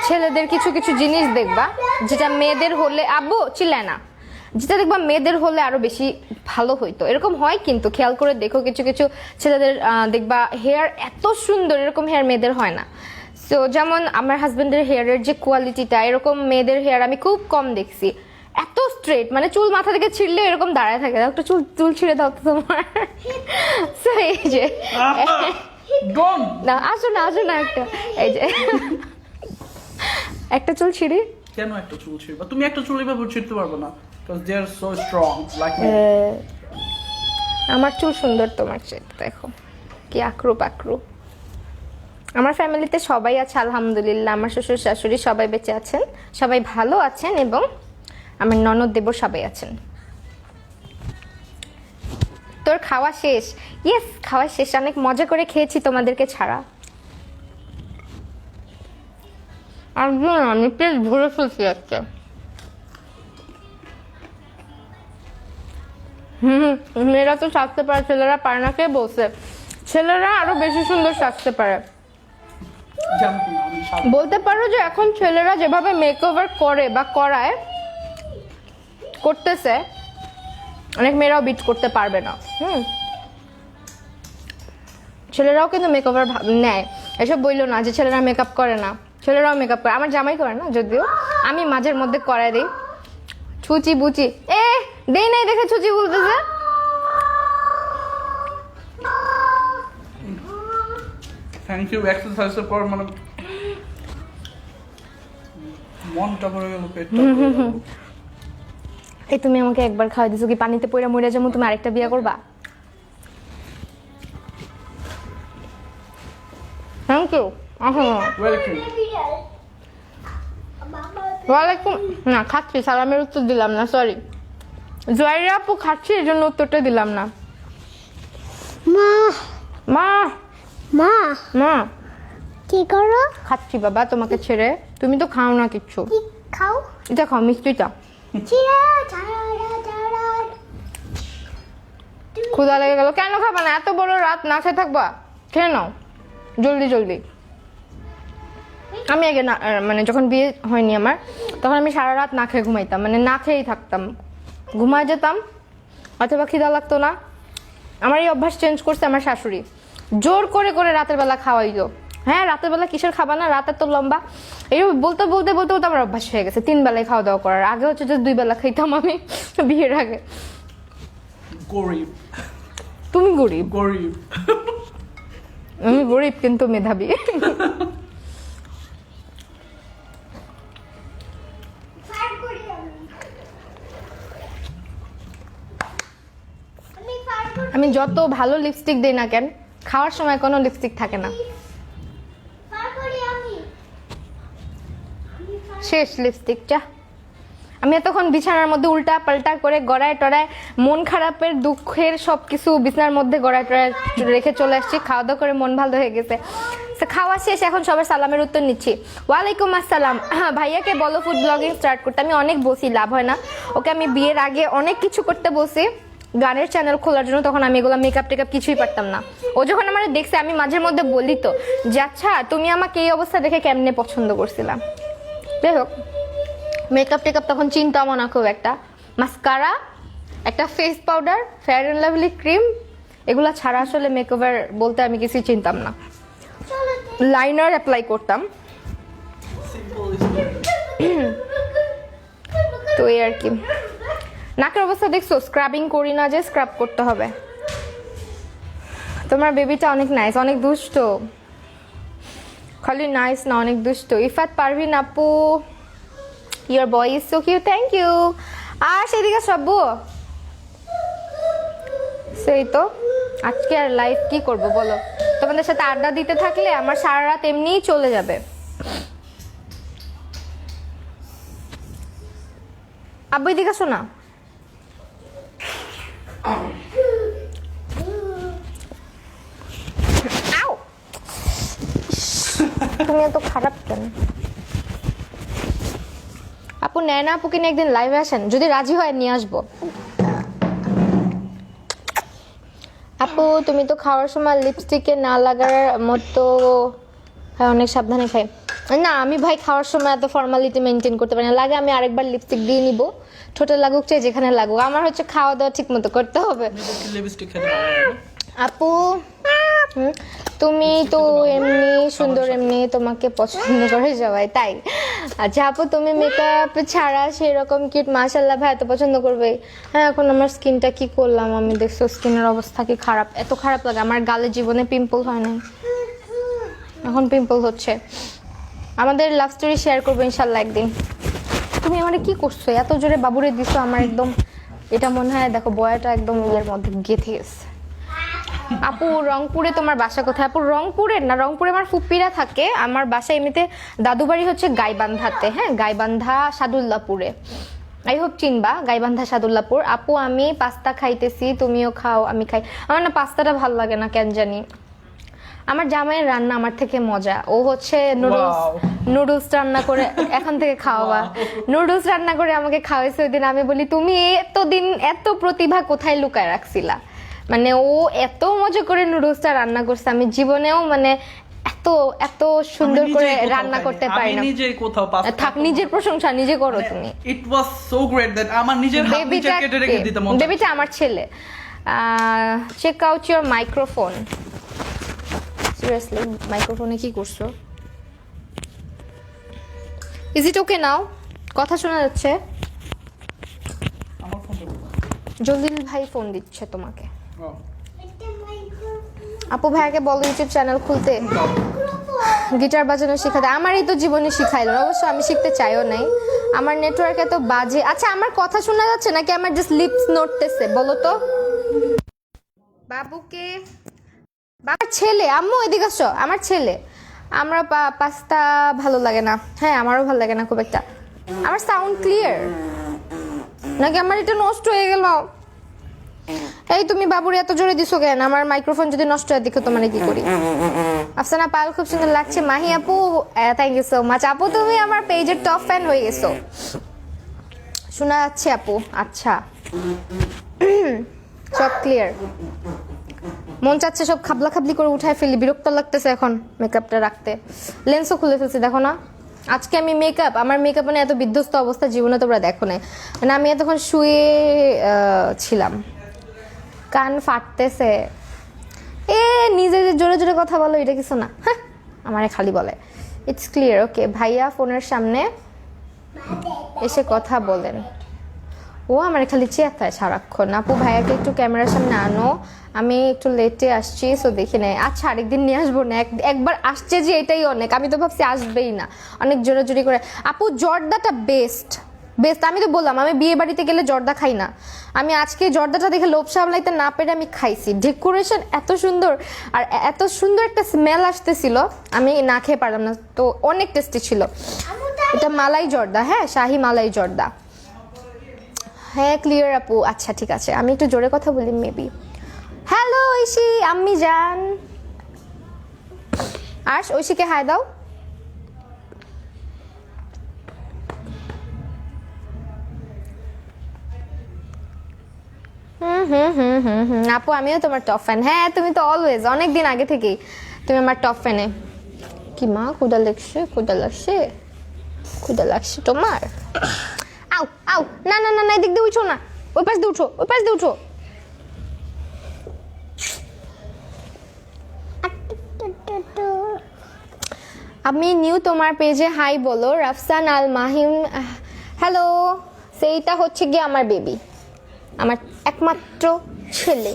ছেলেদের কিছু কিছু জিনিস দেখবা যেটা মেয়েদের হলে, আব্বু চিল্লায় না, যেটা দেখবা মেয়েদের হলে আরো বেশি ভালো হইতো। এরকম হয় কিন্তু, খেয়াল করে দেখো কিছু কিছু ছেলেদের দেখবা হেয়ার এত সুন্দর, এরকম হেয়ার মেয়েদের হয় না। সো যেমন আমার হাজবেন্ডের হেয়ারের যে কোয়ালিটিটা, এরকম মেয়েদের হেয়ার আমি খুব কম দেখছি। এত স্ট্রেট, মানে চুল মাথা থেকে ছিঁড়লে এরকম দাঁড়ায় থাকে। একটা চুল ছিঁড়ে দাও তো তোমার। সো এই যে না, আসো না একটা, এই যে একটা চুল ছিঁড়ি। কেন একটা চুল ছিঁড়বা? তুমি একটা চুল এভাবে ছিঁড়তে পারবে না, because they are so strong like me. আমার চুল সুন্দর, তোমার চেয়ে দেখো কি আকরু পাকরু। আমার ফ্যামিলিতে সবাই আছে আলহামদুলিল্লাহ। আমার শ্বশুর শাশুড়ি সবাই বেঁচে আছেন, সবাই ভালো আছেন, এবং আমার ননদ দেবর সবাই আছেন। তোর খাওয়া শেষ? ইয়েস, খাওয়া শেষ। অনেক মজা করে খেয়েছি তোমাদেরকে ছাড়া। আমি পেট ভরে ফেলছি আজকে। মেয়েরা তো সাজতে পারে, ছেলেরা পারে না। কে বলছে? ছেলেরা আরো বেশি সুন্দর সাজতে পারে। বলতে পারো যে এখন ছেলেরা যেভাবে মেকওভার করে বা করতেছে, অনেক মেয়েরাও বিট করতে পারবে না। ছেলেরাও কিন্তু মেকওভার নেয়। এসব বললো না যে ছেলেরা মেকআপ করে না, ছেলেরাও মেকআপ করে। আমার জামাই করে না, যদিও আমি মাঝের মধ্যে করাই দিই। ছুচি বুচি দেই নাই দেখে ছুচি বলতেছে। Thank you. এক্সারসাইজের পর মানে মনটা ভরে গেল, পেটটা। এই তুমি আমাকে একবার খাওয়াই দিছো, কি পানিতে পড়ে মরে যাবো? তুমি আরেকটা বিয়ে করবা? Thank you. ওয়েলকাম। ওয়ালাইকুম না খাচ্ছি, সালামের উত্তর দিলাম না, সরি। জয়রা আপু খাচ্ছি, এই জন্য উত্তরটা দিলাম না। মা মা মা মা কি করো? খাচ্ছি বাবা তোমাকে ছেড়ে, তুমি তো খাও না কিচ্ছু। কি খাও? এটা খাও, মিষ্টিটা। চিরা চারা চারা। ক্ষুধা লেগে গেল। কেন খাবা না? এত বড় রাত না খেয়ে থাকবা? খেয়ে নাও জলদি জলদি। আমি আগে না মানে যখন বিয়ে হয়নি আমার, তখন আমি সারা রাত না খেয়ে ঘুমাইতাম, মানে না খেয়েই থাকতাম, ঘুমায় যেতাম অথবা খিদা লাগতো না। আমার এই অভ্যাস চেঞ্জ করছে আমার শাশুড়ি, জোর করে করে রাতের বেলা খাওয়াইলো। হ্যাঁ, রাতের বেলা কিসের খাবা না, রাতের তো লম্বা। এই বলতে বলতে বলতে বলতে আমার অভ্যাস হয়ে গেছে 3 বেলায় খাওয়া দাওয়া করার। আগে হচ্ছে যে 2 বেলা খাইতাম আমি বিয়ের আগে। গরিব তুমি গরিব? গরিব আমি গরিব কিন্তু মেধাবী। ফার করি আমি ফার করি। আমি যত ভালো লিপস্টিক দিই না কেন, খাওয়ার সময় কোনো লিপস্টিক থাকে না, ফার করি আমি। শেষ লিপস্টিকটা। আমি এতক্ষণ বিছানার মধ্যে উল্টা পাল্টা করে গড়ায় টড়ায় মন খারাপের দুঃখের সবকিছু বিছানার মধ্যে গড়ায় টড়ায় রেখে চলে আসছি। খাওয়া দাওয়া করে মন ভালো হয়ে গেছে। তো খাওয়া শেষ, এখন সবার সালামের উত্তর নিচ্ছি। ওয়ালাইকুম আসসালাম। ভাইয়াকে বলো ফুড ব্লগিং স্টার্ট করতে। আমি অনেক বলছি, লাভ হয় না। ওকে আমি বিয়ের আগে অনেক কিছু করতে বলছি, গানের চ্যানেল খোলার জন্য। তখন আমি এগুলো মেকআপ টেকআপ কিছুই পারতাম না। ও যখন আমার দেখছে, আমি মাঝের মধ্যে বলি তো যে আচ্ছা তুমি আমাকে এই অবস্থা দেখে কেমনে পছন্দ করছিলাম। যাই হোক, মেকআপ টেকআপ তখন চিন্তামও না খুব একটা। মাস্কারা, একটা face powder, fair and lovely cream, এগুলো ছাড়া আসলে মেকওভার বলতে আমি কিছুই চিনতাম না। লাইনার অ্যাপ্লাই করতাম, তো এই আর কি। নাকের অবস্থা দেখছো? স্ক্রাবিং করি না, যে স্ক্রাব করতে হবে। তোমার বেবিটা অনেক নাইস, অনেক দুষ্ট। খালি নাইস না, অনেক দুষ্ট। ইফাত পারভিন আপু, your boy is so cute, thank you. আর সেদিকে সব্বু সেই তো। আজকে আর লাইভ কি করব বলো? তোমাদের সাথে আড্ডা দিতে থাকলে আমার সারা রাত এমনিই চলে যাবে। আব্বু এদিকে আসো না। আউ! তুমি এত খারাপ কেন? আপু নেনা আপুকে নিয়ে একদিন লাইভে আসেন, যদি রাজি হয় নিয়ে আসবো। আপু তুমি তো খাওয়ার সময় লিপস্টিকে না লাগার মতো। হ্যাঁ, অনেক সাবধানে খাই না আমি ভাই। খাওয়ার সময় এত ফর্মালিটি মেনটেন করতে পারি না। লাগে আমি আরেকবার লিপস্টিক দিয়ে নিব, ঠোঁটে লাগুক চাই যেখানে লাগুক। আমার হচ্ছে খাওয়া দাওয়া ঠিক মতো করতে হবে। লিপস্টিক খেতে পারো না? আপু তুমি তো এমনি সুন্দর, এমনি তোমাকে পছন্দ করে সবাই, তাই? আচ্ছা আপু তুমি মেকআপ ছাড়া সেরকম কিউট, মাশাআল্লাহ ভাই এত পছন্দ করবে। হ্যাঁ, এখন আমার স্কিনটা কি করলাম আমি, দেখছো স্কিনের অবস্থা কি খারাপ, এত খারাপ লাগে। আমার গালে জীবনে পিম্পল হয় না, এখন পিম্পল হচ্ছে। আমাদের লাভ স্টোরি শেয়ার করবো ইনশাল্লাহ একদিন। তুমি আমার কি করছো? এত জোরে বাবুরে দিছো আমার, একদম এটা মনে হয় দেখো বয়াটা একদম ইয়ের মধ্যে গেঁথে গেছে। আপু রংপুরে তোমার বাসা কোথায়? আপু রংপুরের না, রংপুরে আমার ফুপ্পিরা থাকে। আমার বাসা এমনিতে দাদু বাড়ি হচ্ছে গাইবান্ধাতে। হ্যাঁ, গাইবান্ধা সাদুল্লাপুরে। আই হোপ চিনবা, গাইবান্ধা সাদুল্লাপুর। আপু আমি পাস্তা খাইতেছি, তুমিও খাও। আমি খাই, আমার না পাস্তাটা ভালো লাগে না কেন জানি। আমার জামাইয়ের রান্না আমার থেকে মজা। ও হচ্ছে নুডলস রান্না করে এখন থেকে খাওয়া, নুডলস রান্না করে আমাকে খাওয়াইছে। ওই দিন আমি বলি তুমি এতদিন এত প্রতিভা কোথায় লুকায় রাখছিলা? মানে ও এত মজা করে নুডলসটা রান্না করছে, আমি জীবনেও মানে এত এত সুন্দর করে রান্না করতে পারি না। আমি নিজে কোথাও পাস্তা থাক, নিজের প্রশংসা নিজে করো তুমি। ইট ওয়াজ সো গ্রেট দ্যাট আমার নিজের হাত নিচে কেটে রেখে দিতে মন। বেবিটা আমার ছেলে। Check out your microphone. Seriously মাইক্রোফোনে কি করছো? Is it okay now? কথা শোনা যাচ্ছে? আমার ফোন জলিল ভাই ফোন দিচ্ছে তোমাকে। এটা মাইক্রোফোন। আপু ভাইয়াকে বলো ইউটিউব চ্যানেল খুলতে, গিটার বাজানো শেখাতে। আমারই তো জীবনে শিখাইলো, অবশ্য আমি শিখতে চাইও নাই। আমার নেটওয়ার্ক এত বাজে। আচ্ছা আমার কথা শোনা যাচ্ছে নাকি আমার জাস্ট লিপস নড়তেছে বলো তো? বাবুকে, বাবার ছেলে, আম্মু এদিকে আসো। আমার ছেলে, আমরা পাস্তা ভালো লাগে না। হ্যাঁ আমারও ভালো লাগে না খুব একটা। আমার সাউন্ড ক্লিয়ার নাকি আমার এটা নষ্ট হয়ে গেল? এই তুমি বাবুর এত জোরে দিছো কেন? আমার মাইক্রোফোন যদি নষ্ট হয় দেখো তোমার কি করি। আফসানা পায়েল খুব সুন্দর লাগছে। মাহি আপু থ্যাংক ইউ সো মাচ। আপু তুমি আমার পেজের টপ ফ্যান হয়ে গেছো, শোনা যাচ্ছে আপু। আচ্ছা সব ক্লিয়ার। মন চাচ্ছে সব খাবলা খাবলি করে উঠায় ফেলি, বিরক্ত লাগতেছে এখন মেকআপটা রাখতে। লেন্সও খুলে ফেলছি দেখো না। আজকে আমি আমার মেকআপ মানে এত বিধ্বস্ত অবস্থা জীবনে তোমরা দেখো না। মানে আমি এতক্ষণ শুয়ে ছিলাম, কান ফাটতেছে। নিজে যে জোরে জোরে কথা বলো এটা কিছু না, হ্যাঁ আমারে খালি বলে। It's clear. ওকে ভাইয়া ফোনের সামনে এসে কথা বলেন। ও আমার খালি চেতায় সারাক্ষণ। আপু ভাইয়াকে একটু ক্যামেরার সামনে আনো, আমি একটু লেটে আসছি সো দেখি নাই। আচ্ছা আরেকদিন নিয়ে আসবো না, একবার আসছে যে এটাই অনেক। আমি তো ভাবছি আসবেই না, অনেক জোরাজোরি করে। আপু জর্দাটা বেস্ট বেস্ট। আমি তো বললাম আমি বিয়ে বাড়িতে গেলে জর্দা খাই না। আমি আজকে জর্দাটা দেখে লোভ সামলাইতে না পেরে আমি খাইছি। ডেকোরেশন এত সুন্দর আর এত সুন্দর একটা স্মেল আসতেছিল, আমি না খেয়ে পারলাম না। তো অনেক টেস্টি ছিল। এটা মালাই জর্দা, হ্যাঁ শাহি মালাই জর্দা। হ্যাঁ ক্লিয়ার আপু। আচ্ছা ঠিক আছে, আমি একটু জোরে কথা বলি মেবি। হ্যালো ঐশী, আম্মি জান। আস ঐশীকে হাই দাও। আপু আমিও তোমার টপ ফ্যান। হ্যাঁ তুমি তো অলওয়েজ, অনেক দিন আগে থেকেই তুমি আমার টপ ফ্যানে। কি মা ক্ষুধা লাগছে? ক্ষুধা লাগছে? ক্ষুধা লাগছে তোমার? আউ আউ না না না না, এদিক দিয়ে উঠো না, ওই পাশ দিয়ে উঠো, ওই পাশ দিয়ে উঠো। আমি নিউ তোমার পেজে হাই বলো। রাফসান আল মাহিম হ্যালো। সেইটা হচ্ছে গিয়ে আমার বেবি, আমার একমাত্র ছেলে।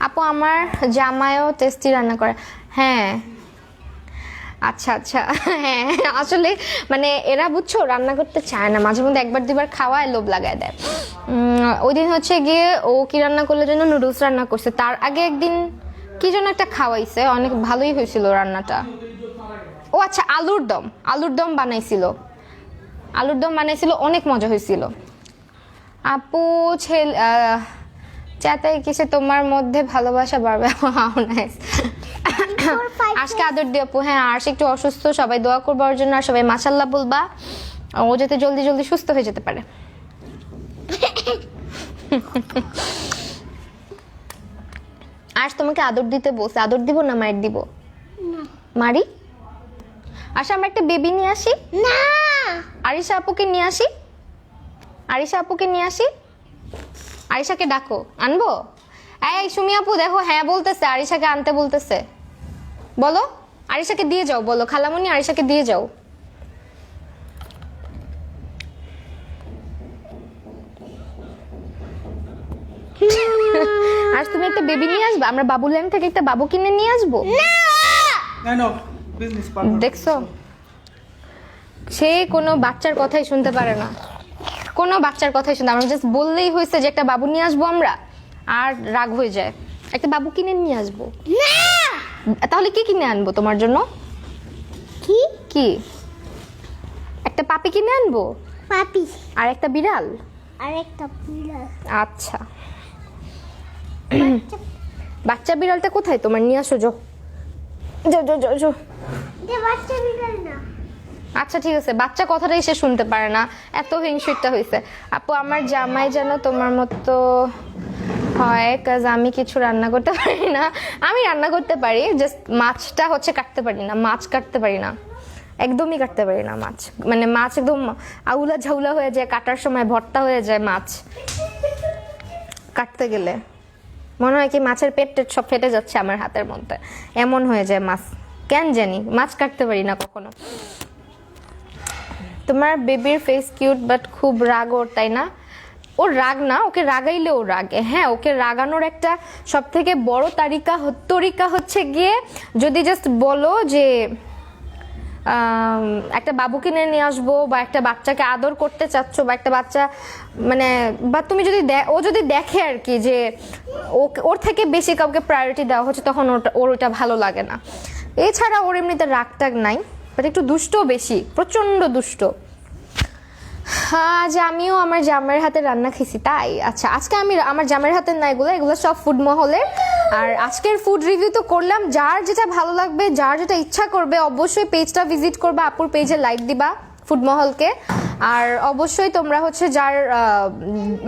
আপু আমার জামাইও টেস্টি রান্না করে। হ্যাঁ আচ্ছা আচ্ছা, হ্যাঁ আসলে মানে এরা বুঝছো রান্না করতে চায় না, মাঝে মধ্যে একবার দুবার খাওয়ায় লোভ লাগায় দেয়। ওই দিন হচ্ছে গিয়ে ও কি রান্না করলে যেন নুডলস রান্না করছে। তার আগে একদিন কি যেন একটা খাওয়াইছে, অনেক ভালোই হয়েছিল রান্নাটা। ও আচ্ছা আলুর দম বানাইছিল, অনেক মজা হয়েছিল। আপু চাতে কিসে তোমার মধ্যে ভালোবাসা বাড়বে। আজকে আদর দিয়ে আপু। হ্যাঁ আরশ একটু অসুস্থ, সবাই দোয়া করবো ওর জন্য, আর সবাই মাশাআল্লাহ বলবা, ও যাতে জলদি জলদি সুস্থ হয়ে যেতে পারে। আজ তোমাকে আদর দিতে বলছে, আদর দিব না মায়ের দিব? মারি। আচ্ছা আমরা একটা বেবি নিয়ে আসি না, আরিশা আপুকে নিয়ে আসি, আরিশাকে ডাকো, আনবো? এই সুমি আপু দেখো, হ্যাঁ বলতেছে, আরিশাকে আনতে বলতেছে। বলো আরিশাকে দিয়ে যাও, বলো খালামণি আরিশাকে দিয়ে যাও। আজ তুমি একটা বেবি নিয়ে আসবে, আমরা বাবুল্যান্ড থেকে একটা বাবু কিনে নিয়ে আসবো। দেখছো সে কোনো বাচ্চার কথাই শুনতে পারে না, কোনো বাচ্চার কথাই শুনতে। আমরা জাস্ট বললেই হয়েছে যে একটা বাবু নিয়ে আসবো আমরা, আর রাগ হয়ে যায়। একটা বাবু কিনে নিয়ে আসবো। তাহলে কি কিনে আনবো তোমার জন্য? কি একটা পাপি কিনে আনবো? পাপি আর একটা বিড়াল? আচ্ছা বাচ্চা বিড়ালটা কোথায় তোমার? নিয়ে আসো, যাও। বাচ্চা বিড়াল না। আচ্ছা ঠিক আছে, বাচ্চা কথাটাই সে শুনতে পারে না, এত হিংসুটটা হয়েছে। আপু আমার জামাই যেন তোমার মতো হয়, কাজ আমি কিছু রান্না করতে পারি না। আমি রান্না করতে পারি, জাস্ট মাছটা হচ্ছে কাটতে পারি না, মাছ কাটতে পারি না, একদমই কাটতে পারি না মাছ। মানে মাছ একদম আউলা ঝাউলা হয়ে যায়, কাটার সময় ভর্তা হয়ে যায় মাছ কাটতে গেলে। মনে হয় কি মাছের পেট টেট সব ফেটে যাচ্ছে আমার হাতের মধ্যে, এমন হয়ে যায় মাছ। কেন জানি মাছ কাটতে পারি না কখনো। তোমার বেবির ফেস কিউট বাট খুব রাগ ওর, তাই না? ওর রাগ না, ওকে রাগাইলে ও রাগে। হ্যাঁ ওকে রাগানোর একটা সব থেকে বড় তরিকা হচ্ছে গিয়ে যদি জাস্ট বলো যে একটা বাবু কিনে নিয়ে আসবো, বা একটা বাচ্চাকে আদর করতে চাচ্ছ, বা একটা বাচ্চা মানে, বা তুমি যদি ও যদি দেখে আর কি যে ওর থেকে বেশি কাউকে প্রায়োরিটি দেওয়া হচ্ছে, তখন ওর ওইটা ভালো লাগে না। এছাড়া ওর এমনিতে রাগ টাগ নাই, বাট একটু দুষ্টও বেশি, প্রচন্ড দুষ্ট। আজ আমিও আমার জামাইয়ের হাতে রান্না খেয়েছি তাই। আচ্ছা আজকে আমি আমার জামাইয়ের হাতের না, এগুলো সব ফুড মহলের। আর আজকের ফুড রিভিউ তো করলাম, যার যেটা ভালো লাগবে, যার যেটা ইচ্ছা করবে অবশ্যই পেজটা ভিজিট করবা, আপুর পেজে লাইক দিবা ফুড মহলকে। আর অবশ্যই তোমরা হচ্ছে যার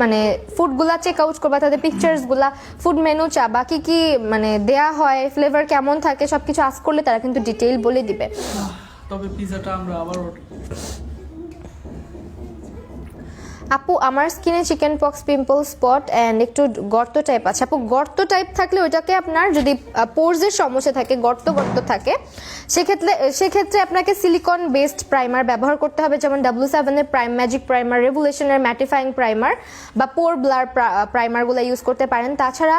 মানে ফুডগুলা চেক আউট করবা, তাদের পিকচার্সগুলা, ফুড মেনু চাবা, কি কি মানে দেয়া হয়, ফ্লেভার কেমন থাকে, সবকিছু আস্ক করলে তারা কিন্তু ডিটেইল বলে দিবে। তবে পিজাটা আমরা আবার order আপু আমার স্কিনে chicken pox, pimple, spot and একটু গর্ত টাইপ আছে। আপু গর্ত টাইপ থাকলে ওইটাকে আপনার যদি পোরসের সমস্যা থাকে, গর্ত থাকে, সেক্ষেত্রে আপনাকে সিলিকন বেসড প্রাইমার ব্যবহার করতে হবে, যেমন W7 এর প্রাইম ম্যাজিক প্রাইমার, রেভুলেশনের ম্যাটিফাইং প্রাইমার বা পোর ব্লার প্রাইমারগুলো ইউজ করতে পারেন। তাছাড়া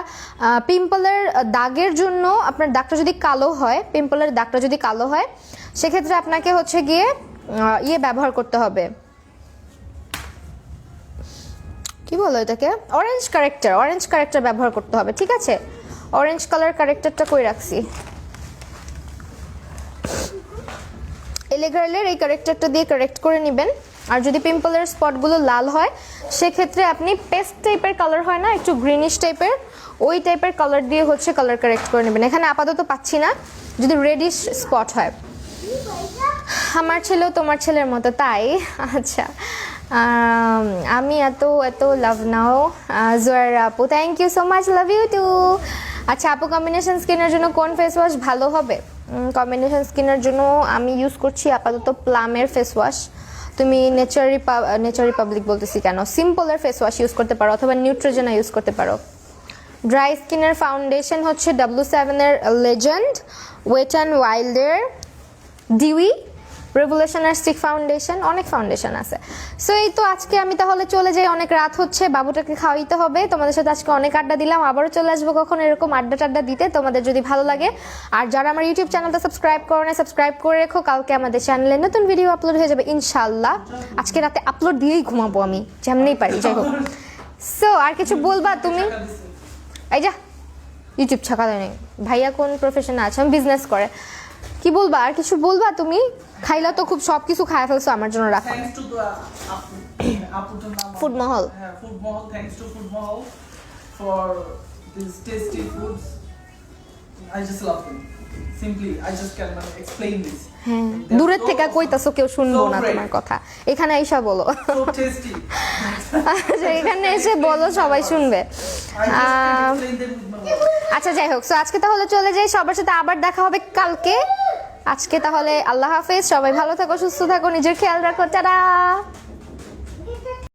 পিম্পলের দাগের জন্য আপনার দাগটা যদি কালো হয়, পিম্পলের দাগটা যদি কালো হয়, সেক্ষেত্রে আপনাকে হচ্ছে গিয়ে ব্যবহার করতে হবে, কি বলো এটাকে, অরেঞ্জ কারেক্টার ব্যবহার করতে হবে। ঠিক আছে, অরেঞ্জ কালার কারেক্টারটা কই রাখছি, এলেগার্লের এই কারেক্টারটা দিয়ে কারেক্ট করে নেবেন। আর যদি পিম্পলের স্পটগুলো লাল হয়, সেক্ষেত্রে আপনি পেস্ট টাইপের কালার হয় না, একটু গ্রিনিশ টাইপের, ওই টাইপের কালার দিয়ে হচ্ছে কালার কারেক্ট করে নেবেন। এখানে আপাতত পাচ্ছি না, যদি রেডিশ স্পট হয়। আমার ছেলেও তোমার ছেলের মতো তাই? আচ্ছা, আমি এত লাভ নাও জোয়ার আপু, thank you so much, love you too. আচ্ছা আপু, কম্বিনেশন স্কিনের জন্য কোন ফেস ওয়াশ ভালো হবে? কম্বিনেশন স্কিনের জন্য আমি ইউজ করছি আপাতত প্লামের ফেস ওয়াশ। তুমি নেচার রিপাবলিক বলতেছি কেন, সিম্পলের ফেস ওয়াশ ইউজ করতে পারো, অথবা নিউট্রোজেনা ইউজ করতে পারো। ড্রাই স্কিনের ফাউন্ডেশন হচ্ছে W7 এর লেজেন্ড, ওয়েট অ্যান্ড ওয়াইল্ডের ডিউই, রেভুলেশনের স্টিক ফাউন্ডেশন, অনেক ফাউন্ডেশন আছে। সো এই তো আজকে আমি তাহলে চলে যাই, অনেক রাত হচ্ছে, বাবুটাকে খাওয়াইতে হবে। তোমাদের সাথে আজকে অনেক আড্ডা দিলাম, আবারও চলে আসবো কখন এরকম আড্ডা দিতে, তোমাদের যদি ভালো লাগে। আর যারা আমার ইউটিউব চ্যানেলটা সাবস্ক্রাইব করো না, সাবস্ক্রাইব করে রেখো, কালকে আমাদের চ্যানেলে নতুন ভিডিও আপলোড হয়ে যাবে ইনশাল্লাহ। আজকে রাতে আপলোড দিয়েই ঘুমাবো আমি, যেমনেই পারি, যাই হোক। সো আর কিছু বলবা তুমি? এই যা, ইউটিউব ছাকা নেই, ভাইয়া কোন প্রফেশনে আছে? আমি বিজনেস করে। কি বলবা, আর কিছু বলবা তুমি? খাইলা তো খুব সব কিছু খায় ফেলছো, আমার জন্য রাখো। Thanks to the Food Mahal. Food Mahal. Thanks to Food Mahal for these tasty foods. I just love them. Simply, I just cannot explain this. হ্যাঁ, They're দূরের so- থেকে কইতাছো, কেউ শুনবো so না great. তোমার কথা, এখানে আইসা বলো। So tasty. আচ্ছা, এখানে এসে বলো, সবাই শুনবে। I just can't explain them with my words. আচ্ছা যাই হোক, সো আজকে তাহলে চলে যাই, সবার সাথে আবার দেখা হবে কালকে। আজকে তাহলে আল্লাহ হাফেজ, সবাই ভালো থাকো, সুস্থ থাকো, নিজের খেয়াল রাখো, টাটা।